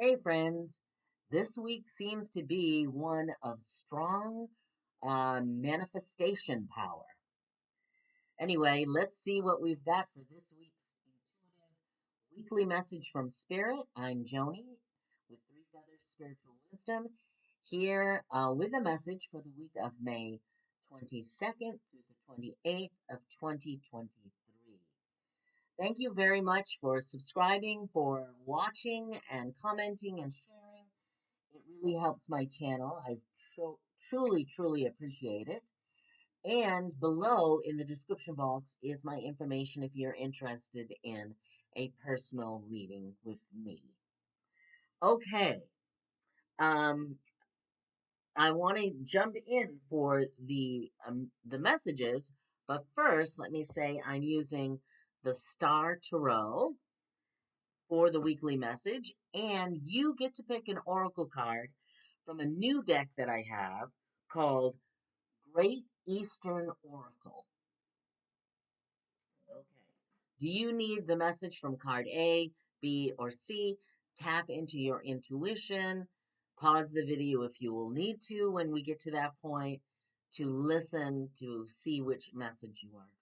Hey friends, this week seems to be one of strong manifestation power. Anyway, let's see what we've got for this week's intuitive weekly message from Spirit. I'm Joni with Three Feathers Spiritual Wisdom here with a message for the week of May 22nd through the 28th of 2023. Thank you very much for subscribing, for watching and commenting and sharing. It really helps my channel. I truly appreciate it. And below in the description box is my information if you're interested in a personal reading with me. Okay. Um, I want to jump in for the messages, but first let me say I'm using the Star Tarot for the weekly message, and you get to pick an oracle card from a new deck that I have called Great Eastern Oracle. Okay. Do you need the message from card A, B, or C? Tap into your intuition. Pause the video if you will need to when we get to that point to listen to see which message you are drawn to.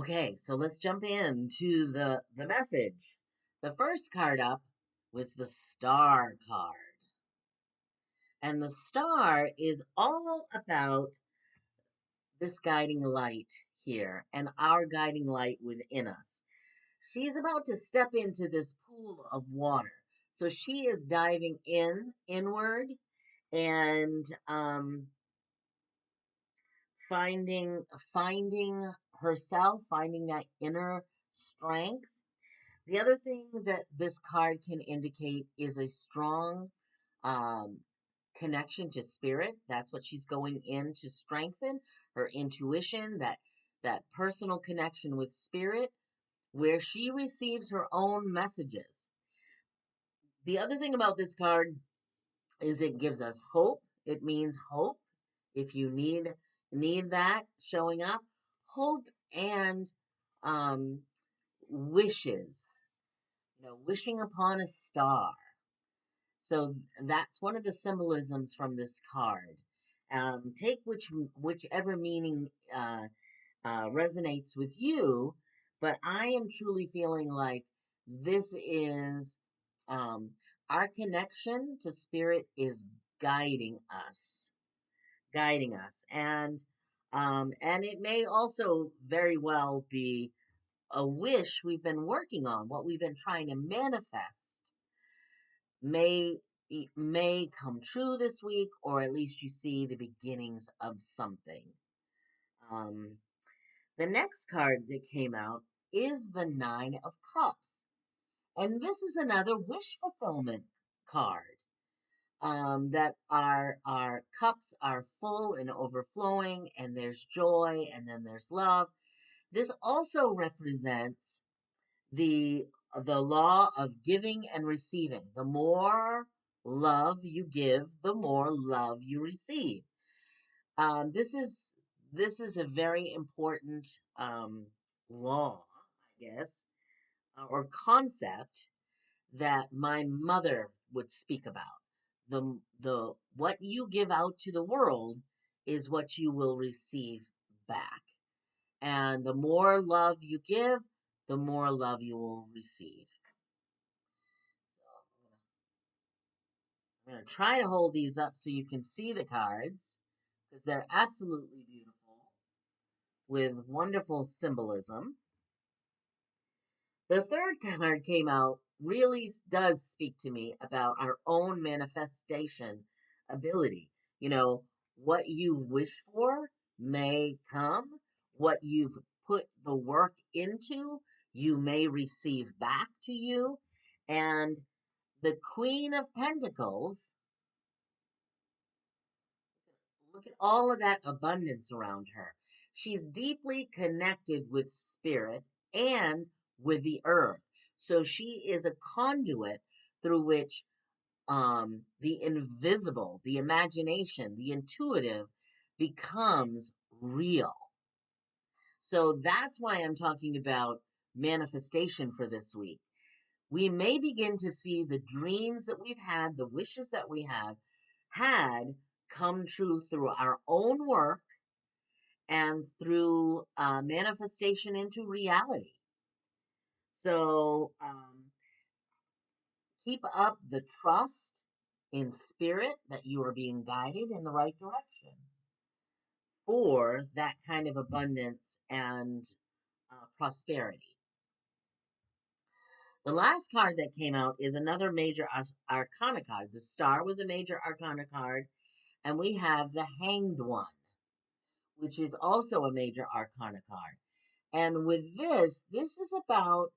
Okay, so let's jump into the message. The first card up was the Star card. And the star is all about this guiding light here and our guiding light within us. She's about to step into this pool of water. So she is diving inward, and finding herself, finding that inner strength. The other thing that this card can indicate is a strong um, connection to spirit. That's what she's going in to strengthen her intuition, that personal connection with spirit, where she receives her own messages. The other thing about this card is it gives us hope. It means hope. If you need that showing up, hope and um, wishes. Wishing upon a star. So that's one of the symbolisms from this card. Take whichever meaning resonates with you, but I am truly feeling like this is our connection to spirit is guiding us, and it may also very well be a wish we've been working on, what we've been trying to manifest may may come true this week, or at least you see the beginnings of something. Um, the next card that came out is the Nine of Cups, and this is another wish fulfillment card. That our cups are full and overflowing, and there's joy, and then there's love. This also represents the the law of giving and receiving. The more love you give, the more love you receive. This is a very important law, I guess, or concept that my mother would speak about. The what you give out to the world is what you will receive back. And the more love you give, the more love you will receive. So I'm going to try to hold these up so you can see the cards because they're absolutely beautiful with wonderful symbolism. The third card came out really does speak to me about our own manifestation ability. What you've wished for may come. What you've put the work into, you may receive back to you. And the Queen of Pentacles, look at all of that abundance around her. She's deeply connected with spirit and with the earth. So she is a conduit through which the invisible, the imagination, the intuitive becomes real. So that's why I'm talking about manifestation for this week. we may begin to see the dreams that we've had, the wishes that we have had come true through our own work and through manifestation into reality. So keep up the trust in spirit that you are being guided in the right direction for that kind of abundance and prosperity. The last card that came out is another major arcana card. The star was a major arcana card, and we have the Hanged One, which is also a major arcana card. And with this is about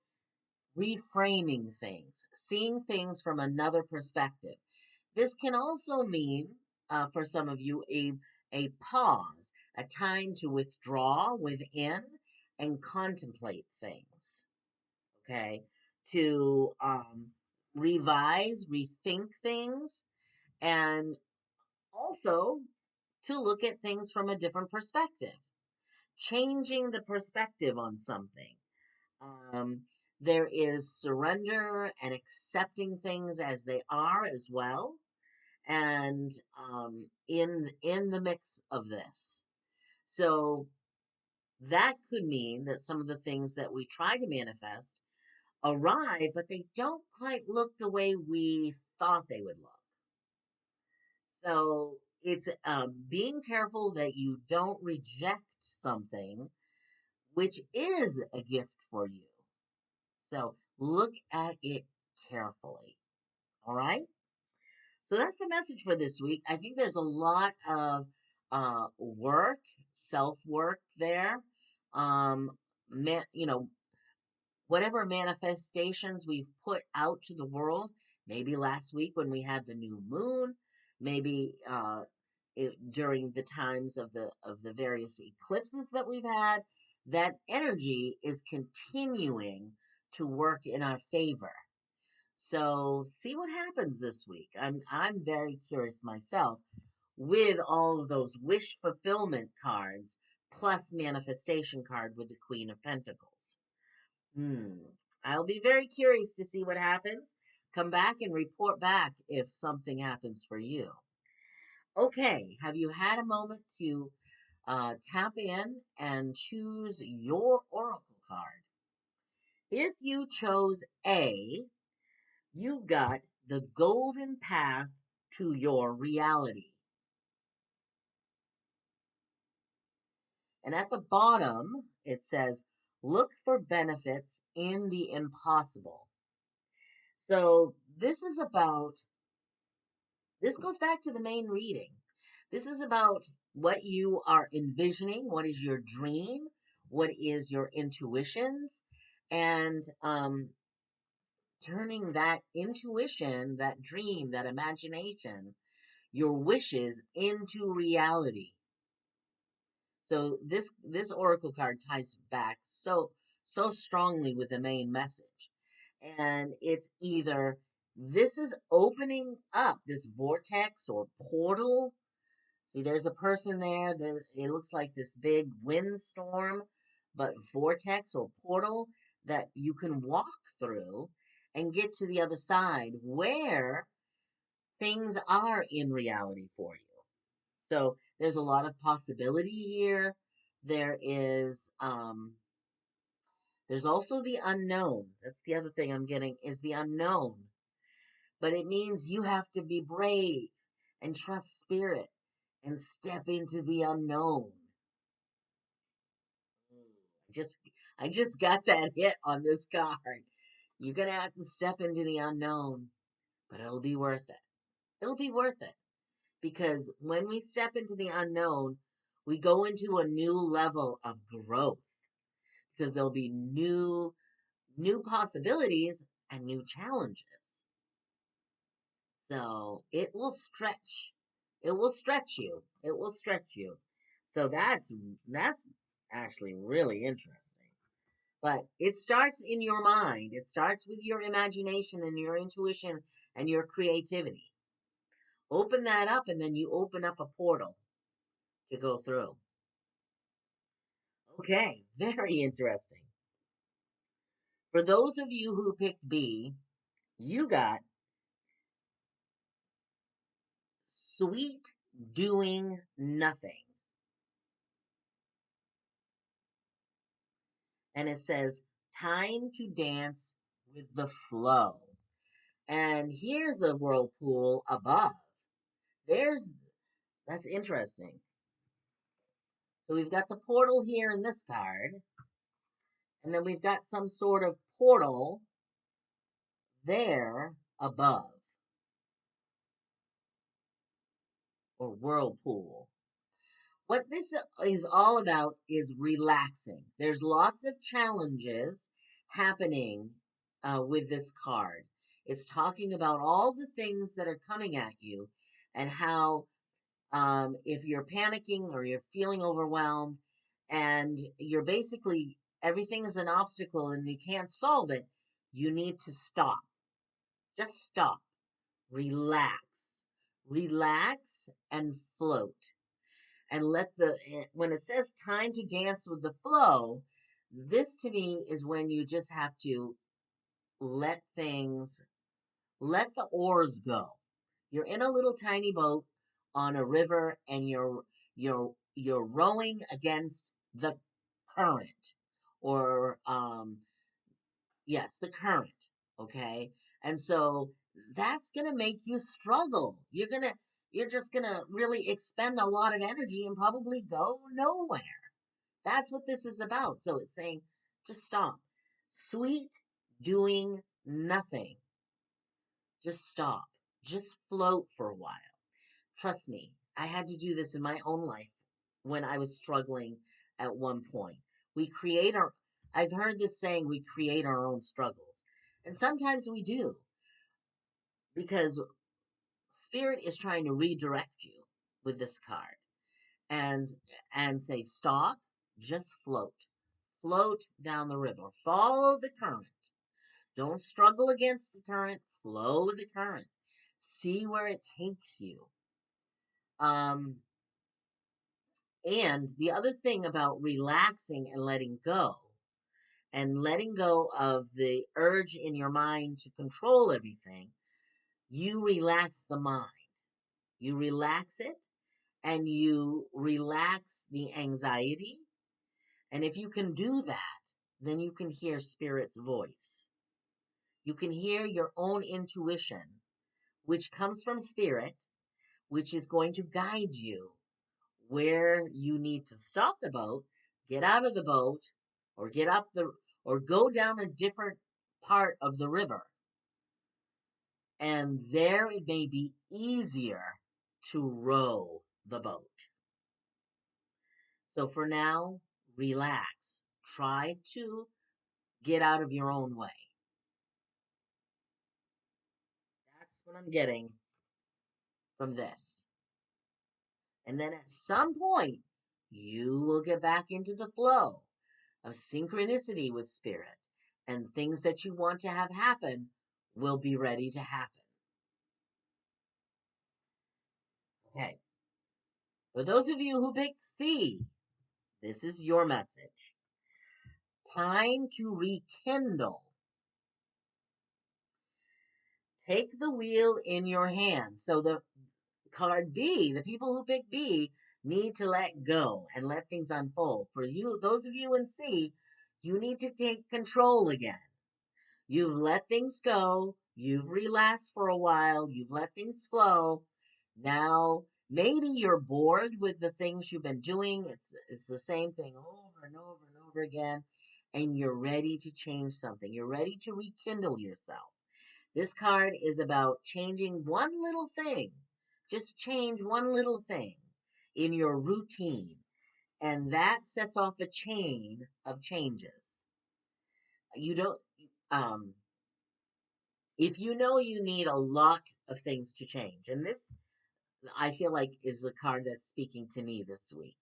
reframing things, seeing things from another perspective. This can also mean, for some of you, a pause, a time to withdraw within and contemplate things. Okay, to revise, rethink things, and also to look at things from a different perspective, changing the perspective on something. Um, there is surrender and accepting things as they are as well, and in the mix of this. So that could mean that some of the things that we try to manifest arrive, but they don't quite look the way we thought they would look. So it's being careful that you don't reject something which is a gift for you. So look at it carefully. All right. So that's the message for this week. I think there's a lot of work, self work there. You know, whatever manifestations we've put out to the world, maybe last week when we had the new moon, maybe during the times of the various eclipses that we've had, that energy is continuing to work in our favor. So see what happens this week. I'm very curious myself with all of those wish fulfillment cards plus manifestation card with the Queen of Pentacles. I'll be very curious to see what happens. Come back and report back if something happens for you. Okay, have you had a moment to tap in and choose your oracle card? If you chose A, you got the golden path to your reality. And at the bottom, it says, look for benefits in the impossible. So this goes back to the main reading. This is about what you are envisioning, what is your dream, what is your intuitions, and turning that intuition, that dream, that imagination, your wishes into reality. So this oracle card ties back so strongly with the main message. And it's either this is opening up this vortex or portal. See, there's a person there. It looks like this big windstorm, but vortex or portal that you can walk through and get to the other side where things are in reality for you. So there's a lot of possibility here. There's also the unknown. That's the other thing I'm getting is the unknown. But it means you have to be brave and trust spirit and step into the unknown. I just got that hit on this card. You're gonna have to step into the unknown, but it'll be worth it. It'll be worth it. Because when we step into the unknown, we go into a new level of growth because there'll be new possibilities and new challenges. So it will stretch. It will stretch you. It will stretch you. So that's actually really interesting. But it starts in your mind. It starts with your imagination and your intuition and your creativity. Open that up, and then you open up a portal to go through. Okay, very interesting. For those of you who picked B, you got sweet doing nothing. And it says, time to dance with the flow. And here's a whirlpool above. That's interesting. So we've got the portal here in this card. And then we've got some sort of portal there above. Or whirlpool. What this is all about is relaxing. There's lots of challenges happening with this card. It's talking about all the things that are coming at you and how if you're panicking or you're feeling overwhelmed and you're basically everything is an obstacle and you can't solve it, you need to stop. Just stop. Relax. Relax and float. And when it says time to dance with the flow, this to me is when you just have to let the oars go. You're in a little tiny boat on a river and you're rowing against the current or yes, the current, okay? And so that's going to make you struggle. You're just going to really expend a lot of energy and probably go nowhere. That's what this is about. So it's saying just stop. Sweet doing nothing. Just stop. Just float for a while. Trust me, I had to do this in my own life when I was struggling at one point. We create our, I've heard this saying, we create our own struggles. And sometimes we do because spirit is trying to redirect you with this card and say stop, just float. Float down the river. Follow the current. Don't struggle against the current. Flow with the current. See where it takes you. And the other thing about relaxing and letting go of the urge in your mind to control everything, you relax the mind. You relax it and you relax the anxiety. And if you can do that, then you can hear Spirit's voice. You can hear your own intuition, which comes from Spirit, which is going to guide you where you need to stop the boat, get out of the boat, or or go down a different part of the river. And there it may be easier to row the boat. So for now, relax. Try to get out of your own way. That's what I'm getting from this. And then at some point, you will get back into the flow of synchronicity with Spirit, and things that you want to have happen will be ready to happen. Okay. For those of you who picked C, this is your message. Time to rekindle. Take the wheel in your hand. So the card B, the people who pick B need to let go and let things unfold. For you, those of you in C, you need to take control again. You've let things go. You've relaxed for a while. You've let things flow. Now, maybe you're bored with the things you've been doing. It's the same thing over and over and over again. And you're ready to change something. You're ready to rekindle yourself. This card is about changing one little thing. Just change one little thing in your routine. And that sets off a chain of changes. You don't, if you know you need a lot of things to change, and this, I feel like, is the card that's speaking to me this week.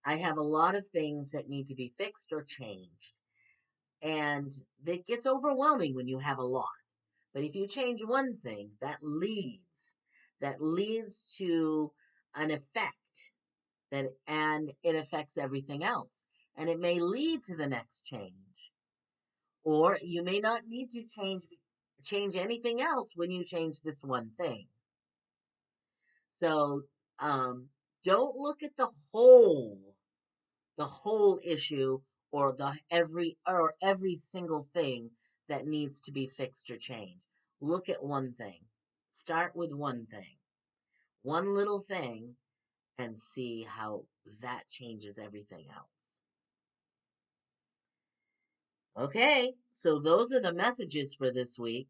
I have a lot of things that need to be fixed or changed. And it gets overwhelming when you have a lot. But if you change one thing, that leads to an effect and it affects everything else. And it may lead to the next change. Or you may not need to change anything else when you change this one thing. So don't look at the whole issue or every single thing that needs to be fixed or changed. Look at one thing. Start with one thing. One little thing and see how that changes everything else. Okay, so those are the messages for this week.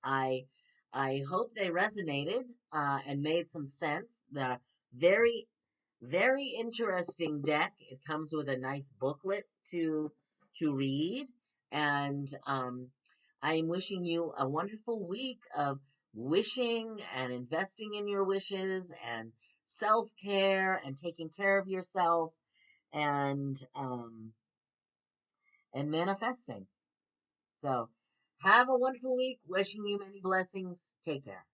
I I hope they resonated and made some sense. The very very interesting deck. It comes with a nice booklet to read, and I am wishing you a wonderful week of wishing and investing in your wishes and self care and taking care of yourself and um, and manifesting. So have a wonderful week. Wishing you many blessings. Take care.